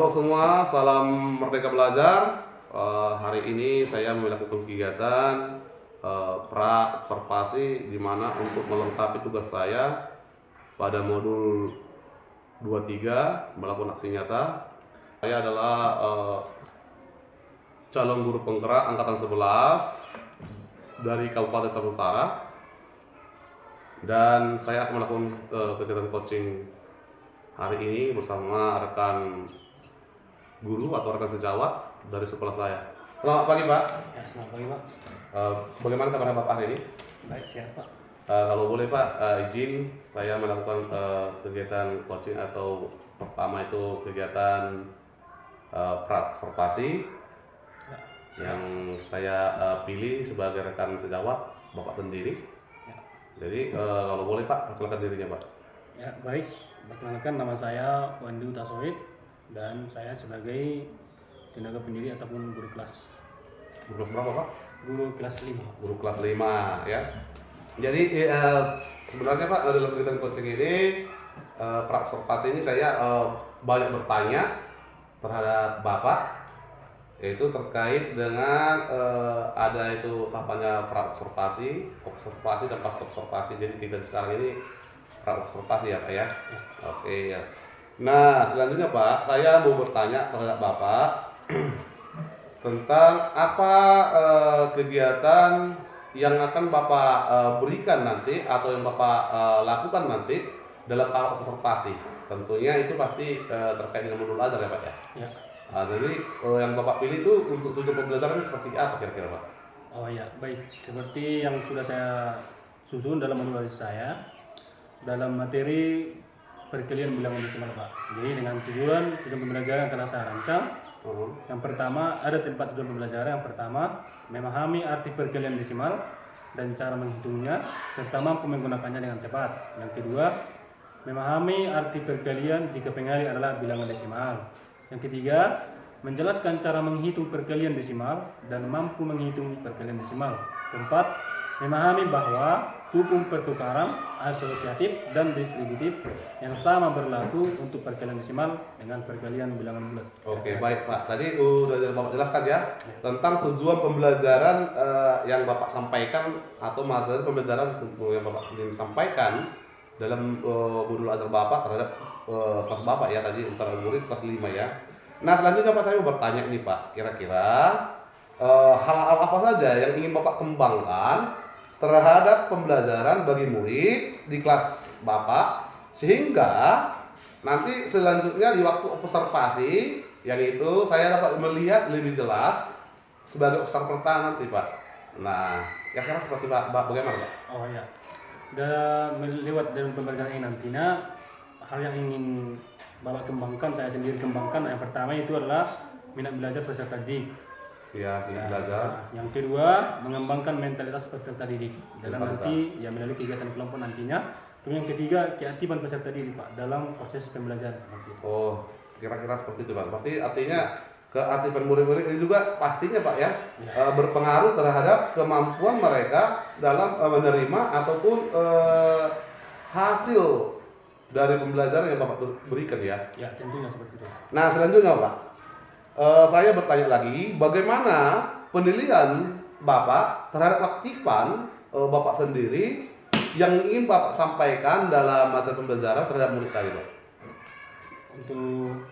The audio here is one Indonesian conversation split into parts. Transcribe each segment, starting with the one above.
Halo semua, salam Merdeka Belajar. Hari ini saya melakukan kegiatan pra-observasi di mana untuk melengkapi tugas saya pada modul 23 melakukan aksi nyata. Saya adalah calon guru penggerak angkatan 11 dari Kabupaten Tabuk Utara, dan saya akan melakukan kegiatan coaching hari ini bersama rekan guru atau rekan sejawat dari sekolah saya. Selamat pagi Pak. Ya, selamat pagi Pak. Bagaimana kabar Bapak hari ini? Baik, siap Pak. Kalau boleh Pak, izin saya melakukan kegiatan coaching atau pertama itu kegiatan pra-observasi yang saya pilih sebagai rekan sejawat Bapak sendiri. Ya. Jadi kalau boleh Pak, perkenalkan dirinya Pak. Ya, baik. Perkenalkan, nama saya Wandi Utasoid dan saya sebagai tenaga pendiri ataupun guru kelas. Guru kelas berapa Pak? Guru kelas 5. Guru kelas 5 ya. Jadi sebenarnya Pak, dalam kegiatan coaching ini pra-observasi ini saya banyak bertanya terhadap Bapak, yaitu terkait dengan ada itu tahapannya pra-observasi, observasi dan pasca observasi. Jadi kita sekarang ini pra-observasi ya Pak ya. Oke ya. Nah selanjutnya Pak, saya mau bertanya terhadap Bapak tentang apa kegiatan yang akan Bapak berikan nanti atau yang Bapak lakukan nanti dalam tahap observasi. Tentunya itu pasti terkait dengan modul ajar ya Pak ya. Ya. Nah, jadi yang Bapak pilih itu untuk tujuan pembelajaran seperti apa kira-kira Pak? Oh ya, baik. Seperti yang sudah saya susun dalam modul saya dalam materi perkalian bilangan desimal Pak. Jadi dengan tujuan pembelajaran yang telah saya rancang. Yang pertama, ada tempat tujuan pembelajaran. Yang pertama, memahami arti perkalian desimal dan cara menghitungnya serta mampu menggunakannya dengan tepat. Yang kedua, memahami arti perkalian jika pengali adalah bilangan desimal. Yang ketiga, menjelaskan cara menghitung perkalian desimal dan mampu menghitung perkalian desimal. Keempat, memahami bahwa hukum pertukaran asosiatif dan distributif yang sama berlaku untuk perkalian desimal dengan perkalian bilangan bulat. Oke, baik Pak. Tadi udah Bapak jelaskan ya tentang tujuan pembelajaran yang Bapak sampaikan atau materi pembelajaran yang Bapak ingin sampaikan dalam modul ajar Bapak terhadap kelas Bapak ya tadi antara murid kelas 5 ya. Nah, selanjutnya Pak, saya mau bertanya ini Pak, kira-kira hal-hal apa saja yang ingin Bapak kembangkan terhadap pembelajaran bagi murid di kelas Bapak sehingga nanti selanjutnya di waktu observasi yang itu saya dapat melihat lebih jelas sebagai observer nanti Pak. Nah, kira-kira seperti Pak, bagaimana Pak? Oh ya, dalam lewat dalam pembelajaran ini nantinya hal yang ingin Bapak kembangkan, saya sendiri kembangkan. Yang pertama itu adalah minat belajar peserta didik. Ya, belajar. Yang kedua, mengembangkan mentalitas peserta didik dalam nanti ya melalui kegiatan kelompok nantinya. Kemudian yang ketiga, keaktifan peserta didik Pak dalam proses pembelajaran seperti itu. Oh, kira-kira seperti itu Pak. Berarti artinya keaktifan murid-murid ini juga pastinya Pak ya, berpengaruh terhadap kemampuan mereka dalam menerima ataupun hasil dari pembelajaran yang Bapak berikan ya. Ya, tentunya seperti itu. Nah, selanjutnya Pak, saya bertanya lagi, bagaimana penilaian Bapak terhadap aktifan Bapak sendiri yang ingin Bapak sampaikan dalam materi pembelajaran terhadap murid tadi Pak? Untuk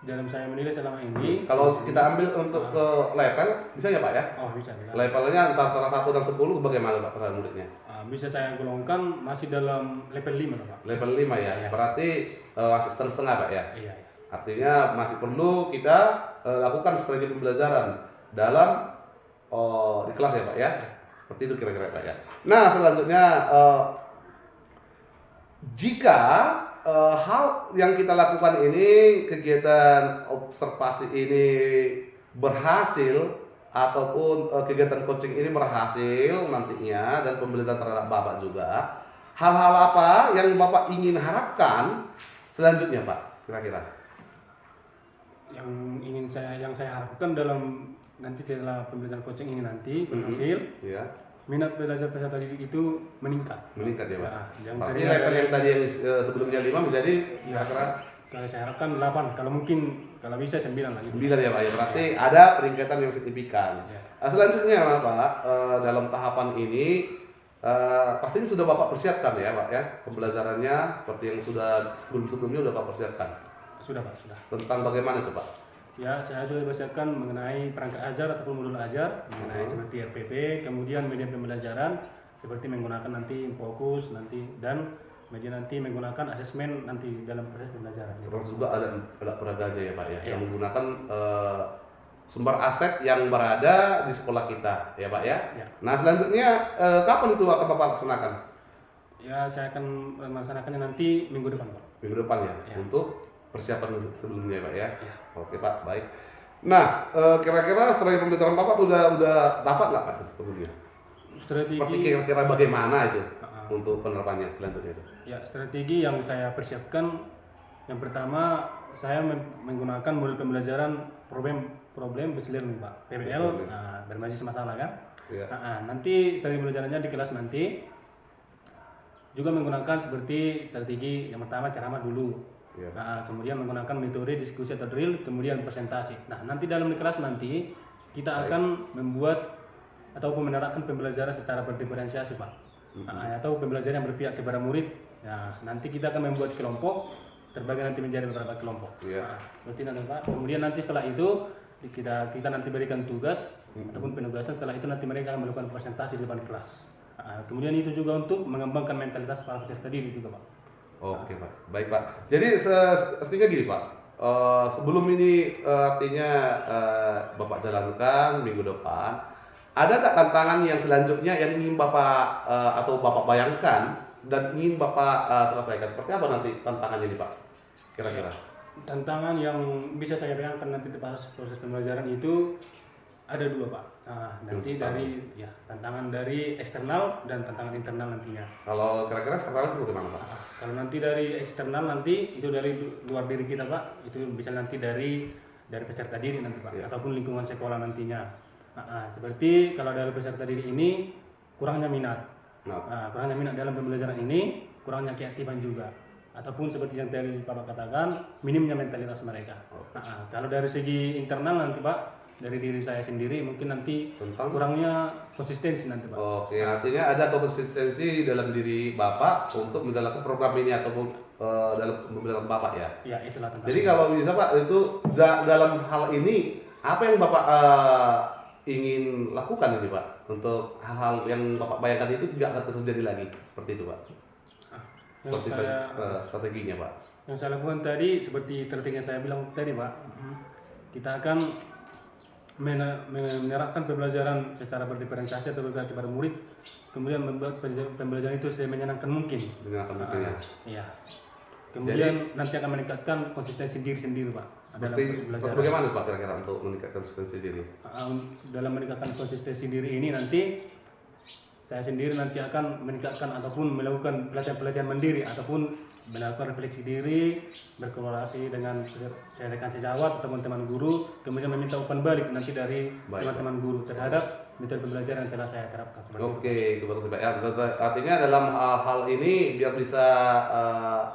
dalam saya menilai selama ini, Kalau kita ambil untuk ke level, bisa ya Pak ya? oh bisa. Levelnya antara 1 dan 10 bagaimana Pak terhadap muridnya? Bisa saya golongkan masih dalam level 5 Pak. Level 5 ya, Iya. Berarti masih setengah-setengah Pak ya? Iya. Artinya masih perlu kita lakukan strategi pembelajaran dalam di kelas ya Pak ya? Seperti itu kira-kira Pak ya. Nah selanjutnya jika hal yang kita lakukan ini, kegiatan observasi ini berhasil ataupun kegiatan coaching ini berhasil nantinya dan pembelajaran terhadap Bapak juga, hal-hal apa yang Bapak ingin harapkan selanjutnya Pak kira-kira? Yang saya harapkan dalam nanti setelah pembelajaran coaching ini nanti berhasil, Ya. minat belajar peserta didik itu meningkat. Meningkat ya Pak. Nah, yang Berarti tadinya level yang tadi yang sebelumnya 5 menjadi Ya. kira-kira kalau saya harapkan 8, kalau mungkin kalau bisa 9 lagi. 9 ya Pak ya, berarti ada peningkatan yang signifikan. Ya. Selanjutnya Pak, dalam tahapan ini pastinya sudah Bapak persiapkan ya Pak ya, pembelajarannya seperti yang sudah sebelum-sebelumnya sudah Bapak persiapkan. Sudah Pak, sudah. Tentang bagaimana itu Pak? Ya, saya sudah persiapkan mengenai perangkat ajar ataupun modul ajar, mengenai seperti RPP, kemudian media pembelajaran, seperti menggunakan nanti fokus nanti, dan media nanti menggunakan asesmen nanti dalam proses pembelajaran. Terus juga ada peraganya ya Pak ya, Ya. yang menggunakan sumber aset yang berada di sekolah kita ya Pak ya. Ya. Nah selanjutnya kapan itu akan Bapak laksanakan? Ya, saya akan melaksanakannya nanti minggu depan Pak. Minggu depan ya, Ya. untuk persiapan sebelumnya ya Pak ya. Ya. Oke Pak, baik. Nah kira-kira setelah pembelajaran Bapak tuh udah dapat nggak Pak sebelumnya? Seperti Strategi, kira-kira bagaimana itu Uh-uh. untuk penerapannya selanjutnya itu? ya strategi yang saya persiapkan, yang pertama saya menggunakan modul pembelajaran problem based learning Pak, PBL, berbasis masalah kan. Ya. Nanti strategi pembelajarannya di kelas nanti juga menggunakan seperti strategi yang pertama ceramah dulu. Ya. Kemudian menggunakan metode diskusi atau drill, kemudian presentasi. Nah, nanti dalam kelas nanti kita akan membuat ataupun menerapkan pembelajaran secara berdiferensiasi Pak. Atau pembelajaran yang berpihak kepada murid. Nah, nanti kita akan membuat kelompok, terbagi nanti menjadi beberapa kelompok. Iya. Berarti nanti Pak. Kemudian nanti setelah itu kita nanti berikan tugas ataupun penugasan. Setelah itu nanti mereka akan melakukan presentasi di depan kelas. Kemudian itu juga untuk mengembangkan mentalitas para peserta didik juga Pak. Oke Pak, baik Pak. Jadi artinya gini Pak, sebelum ini artinya Bapak jalankan minggu depan, ada nggak tantangan yang selanjutnya yang ingin Bapak atau Bapak bayangkan dan ingin Bapak selesaikan? Seperti apa nanti tantangannya nih Pak? Kira-kira? Tantangan yang bisa saya bayangkan nanti pas proses pembelajaran itu ada 2 Pak. Nanti dari tantangan dari eksternal dan tantangan internal nantinya. Kalau kira-kira eksternal itu bagaimana Pak? Kalau nanti dari eksternal nanti itu dari luar diri kita Pak, itu bisa nanti dari peserta diri nanti Pak, ataupun lingkungan sekolah nantinya. Seperti kalau dari peserta diri ini kurangnya minat, kurangnya minat dalam pembelajaran ini, kurangnya keaktifan juga, ataupun seperti yang tadi Bapak katakan, minimnya mentalitas mereka. Kalau dari segi internal nanti Pak, dari diri saya sendiri mungkin nanti Tentang? kurangnya konsistensi nanti Pak. Oke, artinya ada konsistensi dalam diri Bapak untuk menjalankan program ini ataupun dalam pembelajaran Bapak ya? Ya, itulah tantangan. Jadi kalau bisa Pak, itu dalam hal ini apa yang Bapak ingin lakukan ini Pak untuk hal-hal yang Bapak bayangkan itu tidak akan terjadi lagi seperti itu Pak? Seperti strateginya Pak? Yang saya lakukan tadi seperti strategi yang saya bilang tadi Pak, kita akan menerapkan pembelajaran secara berdiferensiasi atau berganti pada murid, kemudian membuat pembelajaran itu semenyenangkan mungkin. Menyenangkan mungkin ya. Iya. Kemudian nanti akan meningkatkan konsistensi diri sendiri Pak. Dalam proses belajaran. Bagaimana Pak kira-kira untuk meningkatkan konsistensi diri? Dalam meningkatkan konsistensi diri ini nanti saya sendiri nanti akan meningkatkan ataupun melakukan pelatihan-pelatihan mandiri ataupun melakukan refleksi diri, berkolaborasi dengan rekan sejawat atau teman-teman guru, kemudian meminta umpan balik nanti dari teman-teman guru terhadap metode pembelajaran yang telah saya terapkan. Oke, itu bagus Pak. Ya, artinya dalam hal ini biar bisa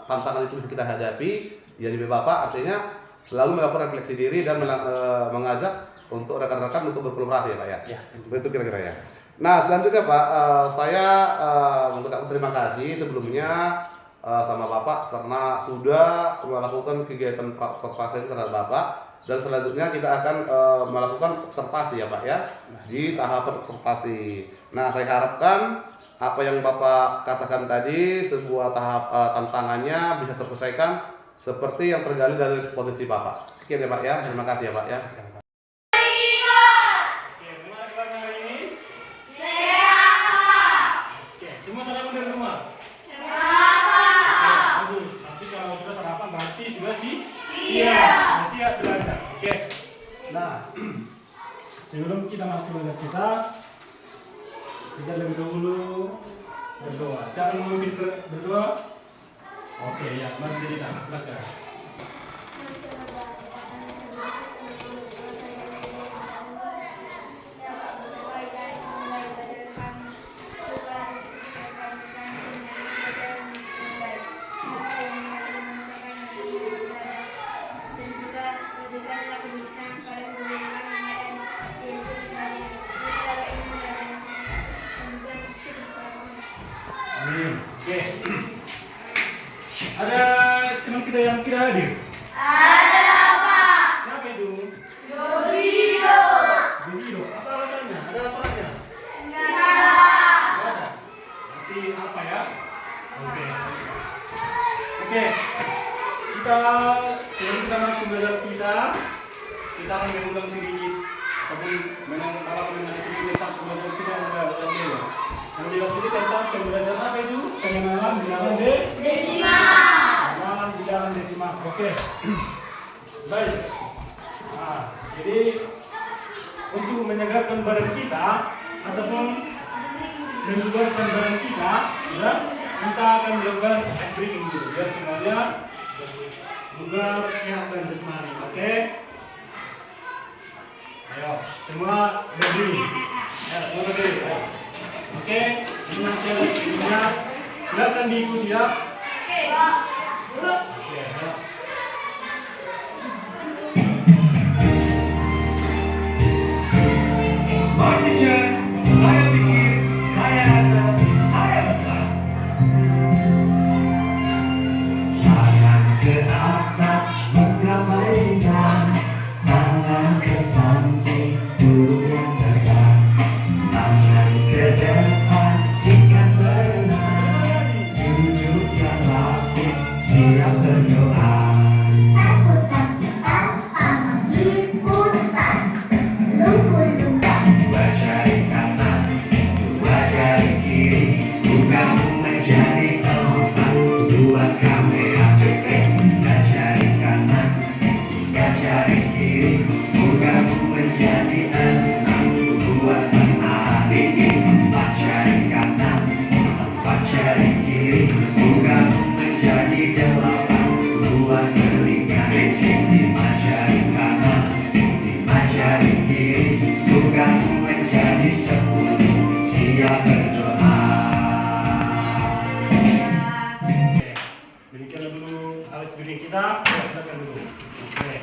tantangan itu bisa kita hadapi, ya di Bapak artinya selalu melakukan refleksi diri dan mengajak untuk rekan-rekan untuk berkolaborasi ya Pak ya. Ya, itu kira-kira ya. Nah selanjutnya Pak, saya mengucapkan terima kasih sebelumnya sama Bapak karena sudah melakukan kegiatan observasi terhadap Bapak, dan selanjutnya kita akan melakukan observasi ya Pak ya di tahapan observasi. Nah saya harapkan apa yang Bapak katakan tadi sebuah tahap tantangannya bisa terselesaikan seperti yang tergali dari potensi Bapak. Sekian ya Pak ya, terima kasih ya Pak ya. Semua sarapan dari rumah? Bagus. Nanti kalau sudah sarapan berarti sudah siap belajar. Oke. Nah, sebelum kita masuk belajar kita lebih dahulu berdoa. Siapa yang memimpin berdoa? Oke, ya, mari kita belajar. Oke. Ada teman kita yang tidak hadir? Ada Pak. Siapa itu? Dobido. Dobido. Apa alasannya? Ada suratnya? Enggak ada. Nggak ada. Nanti apa ya? Oke. Oke. Sebelum kita masuk belajar kita akan mengulang sedikit ataupun mengenai sedikit tentang pembelajaran kita yang sudah. Yang dilakukan tentang pembelajaran apa itu? Pengenalan bilangan Desimal. pengenalan bilangan desimal. Oke. Baik. Nah, jadi untuk menyegarkan badan kita ataupun menyegarkan badan kita, ya, kita akan melakukan ice breaking dulu. Ya, semuanya juga siap dan jasmani. Oke. Ayo, semua berdiri. Ya, semua berdiri. Ayo. Oke, ini hasil videonya. Silakan diikuti ya. Oke, ayo. Smart teacher, saya pikir, saya rasa, saya besar. Tangan ke atas, menggabaikan. Tangan ke samping, duduk yang tegak. Tangan ke depan, ikat berenang. Duduk yang rapi, siap berdoa. Dua jari kanan, dua jari kiri, bukamu menjadi empat. Dua kamera cepet, tiga jari kanan, tiga jari kiri, bukamu menjadi enam. Dua terbalik, empat jari kanan, empat jari kiri, bukamu menjadi delapan. Dua telinga licin, lima jari kanan, lima jari kiri, bukamu menjadi 10. Siap berdoa. Oke. Demikian dulu alat screening kita. Ya, silakan dulu. Oke.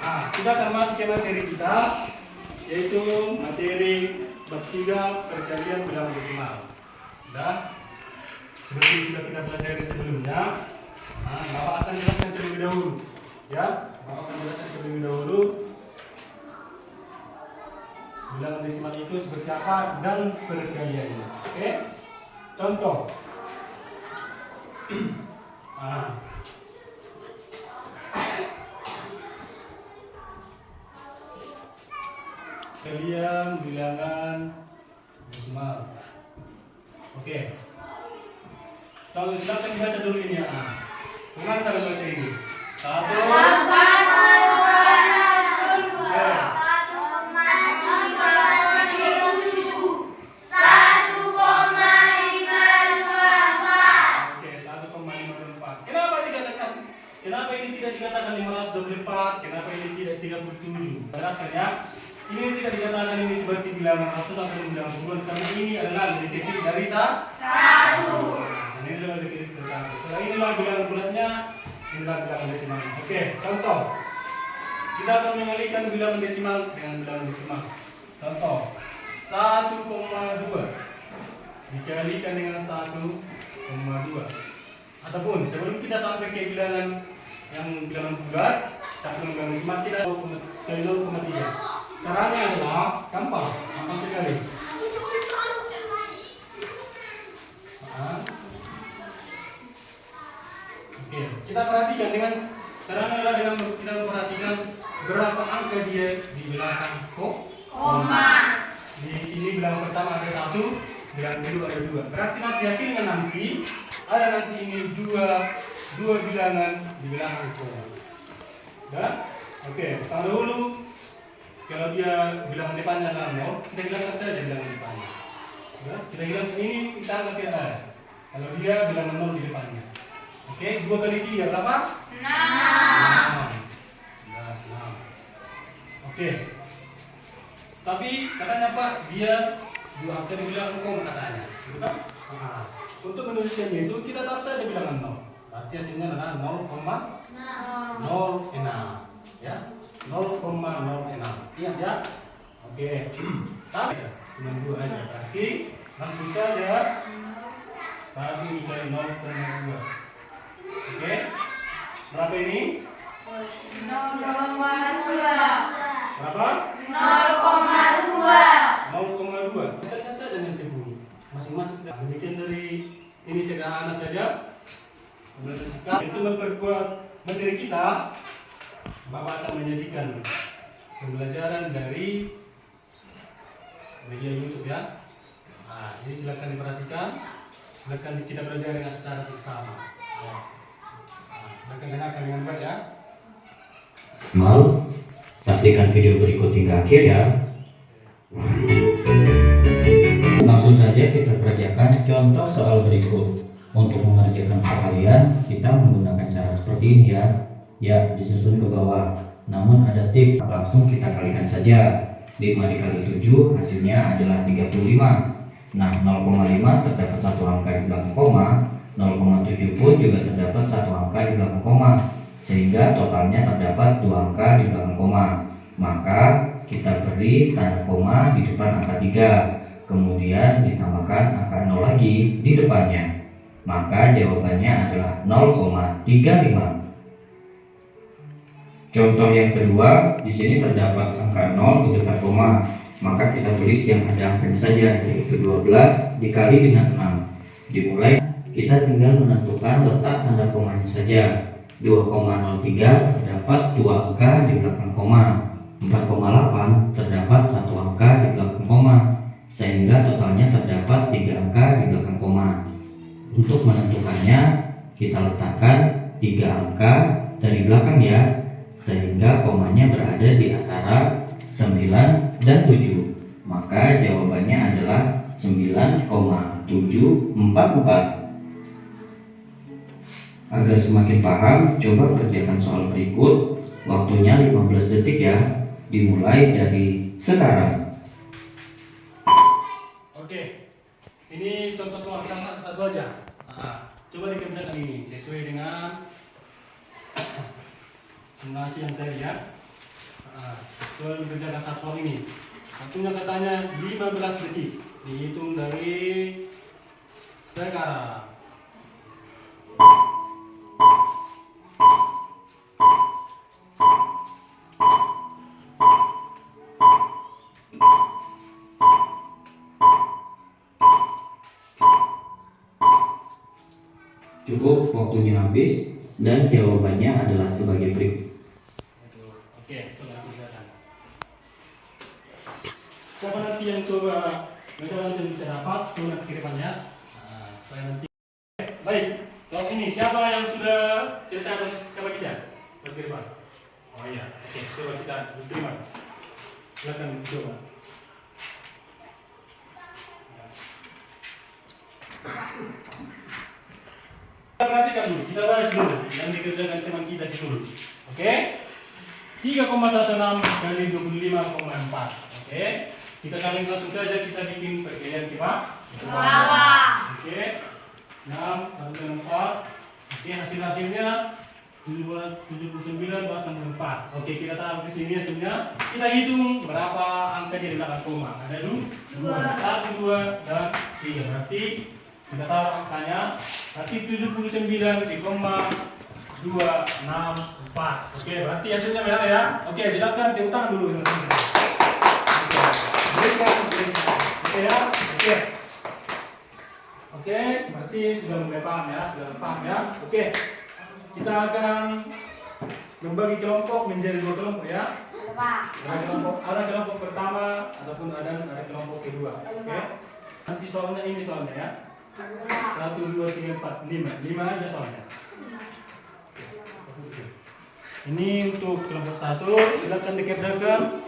Nah, kita akan masuk ke materi kita, yaitu materi bab 3 perkalian bilangan desimal. Sudah? Seperti sudah kita pelajari sebelumnya. Nah, Bapak akan jelaskan terlebih dahulu. Ya, Bapak akan jelaskan terlebih dahulu bilangan desimal itu seperti apa dan perkaliannya. Oke? Contoh. Nah. Kalian bilangan desimal. Oke. Kalau silakan baca dulu ini ya. Gimana cara baca ini? Satu. Oke, 1,524. Kenapa ini tidak dikatakan 524? Kenapa ini tidak 37? Jelaskan ya. Ini tidak dikatakan ini seperti bilangan ratus atau bilangan puluhan, karena ini adalah lebih kecil dari satu. Nah, ini adalah lebih kecil dari satu. Setelah inilah bilangan bulatnya, inilah bilangan desimal. Oke, contoh. Kita akan mengalihkan bilangan desimal dengan bilangan desimal. Contoh, 1,2 dikalikan dengan 1,2. Ataupun sebelum kita sampai ke bilangan yang bilangan bulat, cakupan bilangan desimal kita ke 0,3. Caranya adalah gampang sekali. Oke, kita perhatikan dengan caranya adalah dengan kita perhatikan berapa angka dia di belakang koma. Di sini bilangan pertama ada 1, bilangan kedua ada 2. Berarti nanti hasilnya nanti ada nanti ini dua bilangan di belakang koma. Dah? Oke, pertama dulu. Kalau dia bilangan depannya adalah 0, kita hilangkan saja bilangan depannya. Ya, kita hilangkan ini, kita anggap tidak ada. Kalau dia bilangan 0 di depannya. Oke, 2 kali 3 berapa? 6. Ya, 6. Oke. Tapi katanya Pak, dia 2 angka di bilangan koma katanya. Betul kan? Nah, untuk menuliskannya itu kita taruh saja bilangan 0. Berarti hasilnya adalah 0,06. Ya. 0,06. Iya ya. Oke. Tapi cuma 2 aja. Berarti langsung saja Tadi dikali 0,2. Oke. Berapa ini? 0,2. Berapa? 0,2. 0,2. Kita lihat saja dengan sembunyi. Masing-masing kita demikian dari ini sederhana saja. Itu memperkuat materi kita. Bapak akan menyajikan pembelajaran dari media YouTube ya. Nah, ini silakan diperhatikan. Silakan kita belajar dengan secara seksama. Ya. Nah, silakan dengarkan dengan baik ya. Mal, saksikan video berikut hingga akhir ya. Langsung saja kita kerjakan contoh soal berikut. Untuk mengerjakan perkalian, kita menggunakan cara seperti ini ya. Ya, disusun ke bawah. Namun ada tips, langsung kita kalikan saja. 5 dikali 7 hasilnya adalah 35. Nah, 0,5 terdapat satu angka di belakang koma, 0,7 pun juga terdapat satu angka di belakang koma, sehingga totalnya terdapat 2 angka di belakang koma. Maka kita beri tanda koma di depan angka 3, kemudian ditambahkan angka 0 lagi di depannya. Maka jawabannya adalah 0,35. Contoh yang kedua, di sini terdapat angka 0 di depan koma, maka kita tulis yang ada angkanya saja, yaitu 12 dikali dengan 6. Dimulai, kita tinggal menentukan letak tanda komanya saja. 2,03 terdapat 2 angka di belakang koma, 4,8 terdapat 1 angka di belakang koma, sehingga totalnya terdapat 3 angka di belakang koma. Untuk menentukannya, kita letakkan 3 angka dari belakang ya, sehingga komanya berada di antara 9 dan 7. Maka jawabannya adalah 9,744. Agar semakin paham, coba kerjakan soal berikut. Waktunya 15 detik ya. Dimulai dari sekarang. Oke. Ini contoh soal satu aja. Nah, coba dikerjakan ini sesuai dengan simulasi yang tadi ya. Coba dikerjakan satu soal ini. Waktunya katanya 15 detik. Dihitung dari sekarang. Cukup, waktunya habis dan jawabannya adalah sebagai berikut. Oke, coba kerjakan. Siapa nanti yang coba nanti bisa dapat, coba nanti ke depannya. Supaya nanti. Baik, kalau ini siapa yang sudah selesai atau siapa bisa? Ke depan. Oh iya, oke, coba kita terima. Silakan coba. Kita perhatikan dulu, kita bahas dulu yang dikerjakan teman kita dulu. Oke? 3,16 kali 25,4. Oke? Kita kalian langsung saja kita bikin perkalian kita. Oke? 6 kali dengan 4. Oke, hasilnya 79 bahas 4. Oke, kita taruh di sini hasilnya. Kita hitung berapa angka di belakang koma. Ada 2, 1, 2, dan 3. Berarti kita taruh angkanya. Berarti 79 di koma 264. Oke, berarti hasilnya benar ya. Oke, silakan tepuk tangan dulu. Oke ya. Oke. Oke, berarti sudah mulai paham ya, Oke. Kita akan membagi kelompok menjadi 2 kelompok ya. Ada kelompok pertama ataupun ada kelompok kedua. Oke. Nanti soalnya ini soalnya ya. 1, 2, 3, 4, 5 aja soalnya. Ini untuk kelompok 1, silakan dikerjakan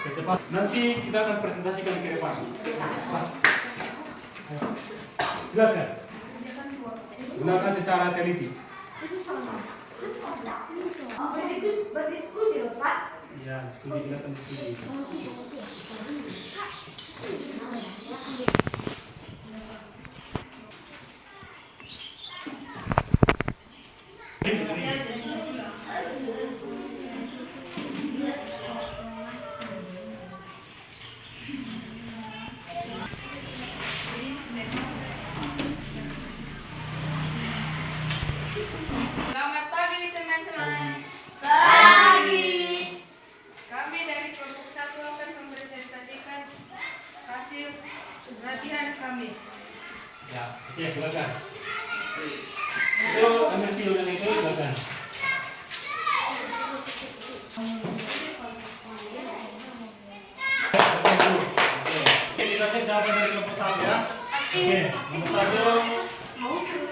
secepat. Nanti kita akan presentasikan ke depan. Silakan. Gunakan secara teliti. Berdiskusi loh Pak. Ya, silakan diskusi. Oke, nomor 1.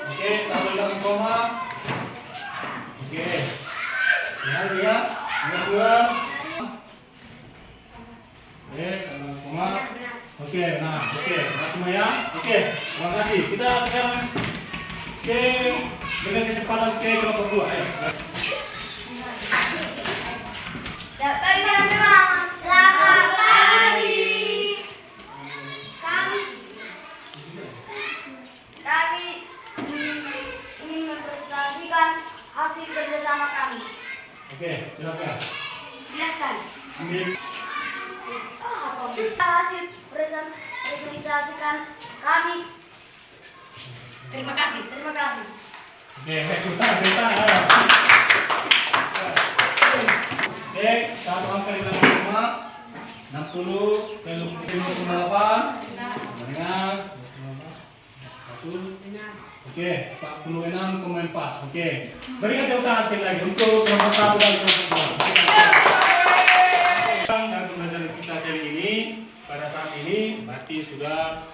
Oke, 1 dengan koma. Oke. Ingat ya. Nomor 2. Oke, sama koma. Oke, nah semua ya. Oke, terima kasih. Kita sekarang dengan kesempatan kelompok 2. Ayo. Dapat teman-teman, selamat pagi. Kami ingin mempresentasikan hasil kerjasama kami. Oke, silakan. Silakan. Ambil. Kita hasil presentasikan kami. Terima kasih. Terima kasih. Oke, bentar. Ayo. Oke, 1 angka di belakang koma. 60 ke 58. Ingat. 1. Oke, 46,4. Oke. Berikan tepuk tangan sekali lagi untuk kelompok 1 dan kelompok 2. Dan pembelajaran kita kali ini pada saat ini berarti sudah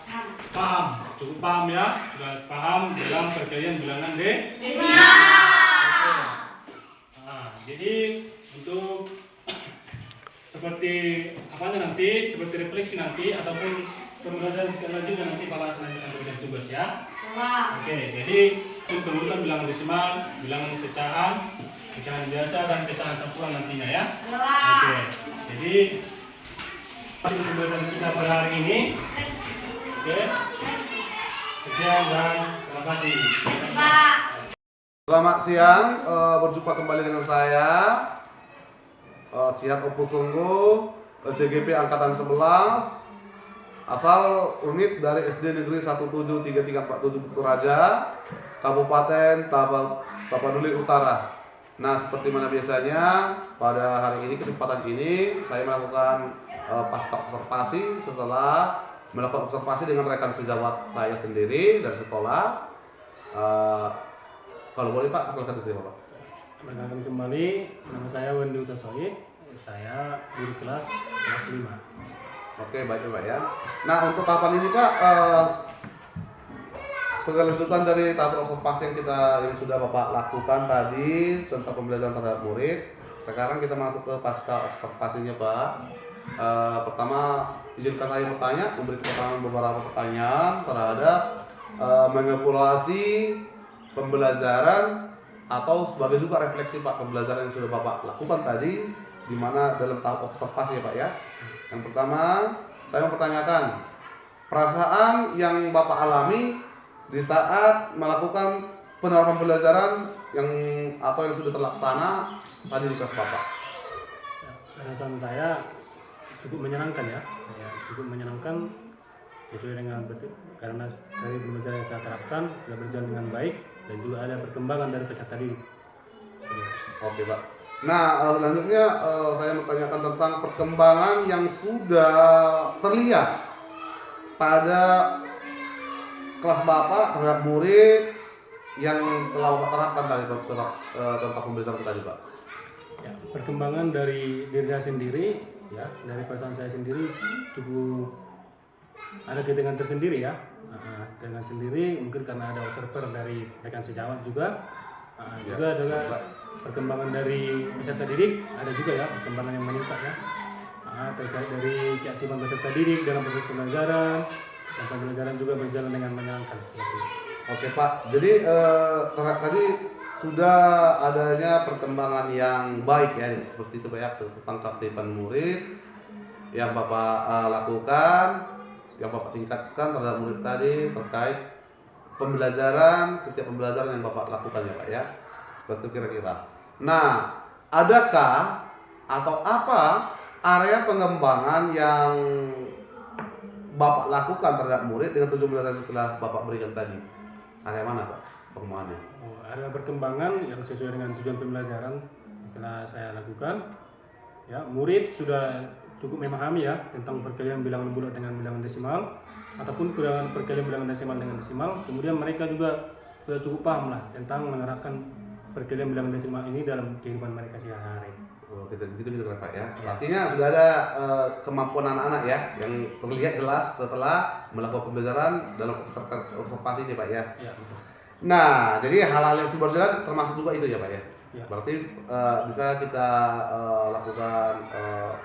paham, cukup paham ya, sudah paham dalam perkalian bilangan desimal. Nah, jadi untuk seperti apanya nanti, seperti refleksi nanti ataupun pembelajaran selanjutnya nanti Bapak akan lanjutkan tugas tugas ya. Oke, jadi untuk pembentukan bilangan desimal, bilangan pecahan biasa dan pecahan campuran nantinya ya. Oke, jadi hasil pembelajaran kita pada hari ini. Oke, sekian dan terima kasih. Selamat siang, berjumpa kembali dengan saya Sihat Opus Sungguh, CGP Angkatan 11, asal unit dari SD Negeri 173347 Toraja, Kabupaten Tapanuli Utara. Nah, seperti mana biasanya pada hari ini, kesempatan ini saya melakukan pasca observasi setelah melakukan observasi dengan rekan sejawat saya sendiri dari sekolah. Kalau boleh Pak, silakan diterima Pak. Perkenalkan kembali, nama saya Wendy Utasoid, saya guru kelas 5. Oke, baik Pak ya. Nah, untuk tahapan ini Pak, selanjutan dari tahap observasi yang sudah Bapak lakukan tadi tentang pembelajaran terhadap murid. Sekarang kita masuk ke pasca observasinya Pak. Pertama, izinkan saya bertanya, memberi keterangan beberapa pertanyaan terhadap mengevaluasi pembelajaran atau sebagai juga refleksi Pak pembelajaran yang sudah Bapak lakukan tadi, di mana dalam tahap observasi ya Pak ya. Yang pertama, saya mau pertanyakan perasaan yang Bapak alami di saat melakukan penerapan pembelajaran yang sudah terlaksana tadi di kelas Bapak. Perasaan saya cukup menyenangkan ya, cukup menyenangkan sesuai dengan betul karena dari pembelajaran yang saya terapkan sudah berjalan dengan baik dan juga ada perkembangan dari peserta didik. Oke Pak. Nah, selanjutnya saya mau tanyakan tentang perkembangan yang sudah terlihat pada kelas Bapak terhadap murid yang telah Bapak terapkan tadi tentang pembelajaran tadi Pak. Ya, perkembangan dari diri saya sendiri, ya, dari perasaan saya sendiri cukup ada ketenangan tersendiri ya. Dengan sendiri mungkin karena ada observer dari rekan sejawat juga. Juga ada perkembangan dari peserta didik, ada juga ya perkembangan yang meningkat ya. Terkait dari keaktifan peserta didik dalam proses pembelajaran dan pembelajaran juga berjalan dengan menyenangkan seperti itu. Oke Pak, jadi tadi sudah adanya perkembangan yang baik ya seperti itu Pak ya, tentang keaktifan murid yang Bapak lakukan, yang Bapak tingkatkan terhadap murid tadi terkait pembelajaran, setiap pembelajaran yang Bapak lakukan ya Pak ya, seperti itu kira-kira. Nah, adakah atau apa area pengembangan yang Bapak lakukan terhadap murid dengan tujuan pembelajaran yang telah Bapak berikan tadi? Area mana Pak pengembangannya? Area perkembangan yang sesuai dengan tujuan pembelajaran setelah saya lakukan, ya murid sudah cukup memahami ya tentang perkalian bilangan bulat dengan bilangan desimal ataupun perkalian bilangan desimal dengan desimal. Kemudian mereka juga sudah cukup paham lah tentang menerapkan perkalian bilangan desimal ini dalam kehidupan mereka sehari-hari. Oh, gitu kan Pak ya. Iya. Artinya sudah ada kemampuan anak-anak ya yang terlihat jelas setelah melakukan pembelajaran dalam observasi ini Pak ya. Ya, betul. Nah, jadi hal-hal yang sudah berjalan termasuk juga itu ya Pak ya. Ya. Berarti bisa kita lakukan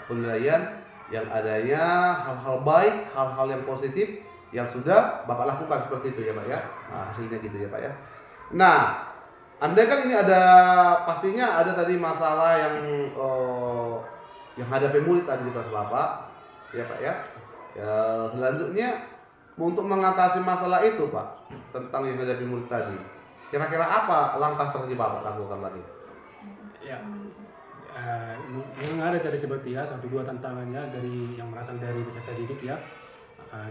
penilaian yang adanya hal-hal baik, hal-hal yang positif yang sudah Bapak lakukan seperti itu ya Pak ya. Nah, hasilnya gitu ya Pak ya. Nah, andai kan ini ada pastinya ada tadi masalah yang hadapi murid tadi di kelas Bapak, ya Pak ya. Ya, selanjutnya untuk mengatasi masalah itu Pak tentang yang hadapi murid tadi, kira-kira apa langkah strategi Bapak lakukan lagi? Ya, memang ada tadi seperti ya 1-2 tantangannya dari yang berasal dari peserta didik ya.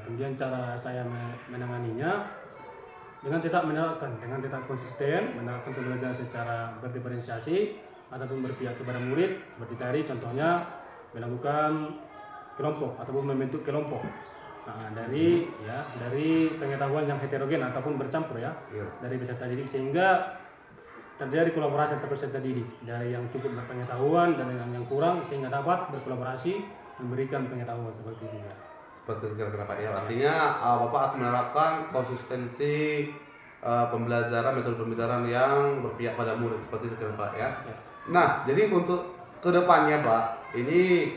Kemudian cara saya menanganinya dengan tetap konsisten menerapkan pembelajaran secara berdiferensiasi ataupun berpihak kepada murid seperti tadi contohnya melakukan kelompok ataupun membentuk kelompok. Dari pengetahuan yang heterogen ataupun bercampur ya Iya. dari peserta didik sehingga terjadi kolaborasi antar peserta didik dari yang cukup berpengetahuan dan yang kurang sehingga dapat berkolaborasi memberikan pengetahuan seperti itu ya. Seperti itu kira-kira Pak ya. Artinya Bapak akan menerapkan konsistensi pembelajaran, metode pembelajaran yang berpihak pada murid seperti itu kira Pak ya. Ya. Nah, jadi untuk kedepannya Pak, ini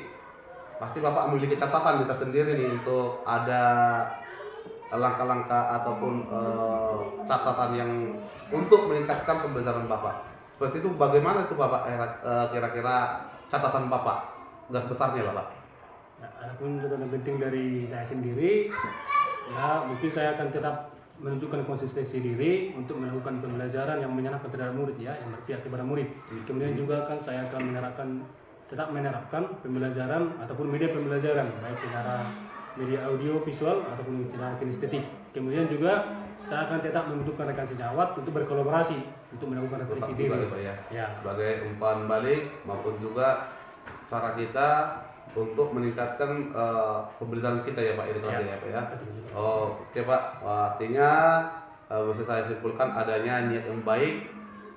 pasti Bapak memiliki catatan kita sendiri nih untuk ada langkah-langkah ataupun catatan yang untuk meningkatkan pembelajaran Bapak. Seperti itu bagaimana itu Bapak kira-kira catatan Bapak garis besarnya lah Pak? Ya, adapun catatan penting dari saya sendiri, ya mungkin saya akan tetap menunjukkan konsistensi diri untuk melakukan pembelajaran yang menyenangkan terhadap murid ya, yang berpihak kepada murid. Kemudian juga kan saya akan tetap menerapkan pembelajaran ataupun media pembelajaran baik secara media audio, visual ataupun secara kinestetik. Kemudian juga saya akan tetap membutuhkan rekan sejawat untuk berkolaborasi untuk melakukan refleksi diri. Juga, Pak, ya. Ya. Sebagai umpan balik maupun juga cara kita untuk meningkatkan pembelajaran kita ya Pak itu kelas ya Pak ya. Betul. Oke Pak, artinya bisa saya simpulkan adanya niat yang baik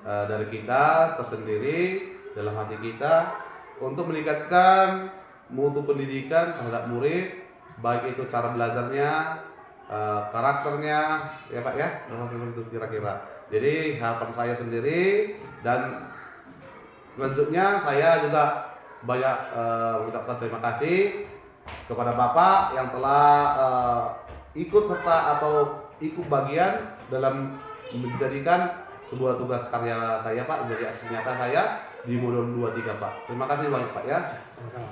dari kita tersendiri dalam hati kita untuk meningkatkan mutu pendidikan terhadap murid, baik itu cara belajarnya, karakternya ya Pak ya, seperti itu kira-kira. Jadi harapan saya sendiri dan selanjutnya saya juga banyak mengucapkan terima kasih kepada Bapak yang telah ikut serta atau ikut bagian dalam menjadikan sebuah tugas karya saya Pak, menjadi asisten nyata saya di modul 23 Pak. Terima kasih banyak Pak ya. Sama-sama.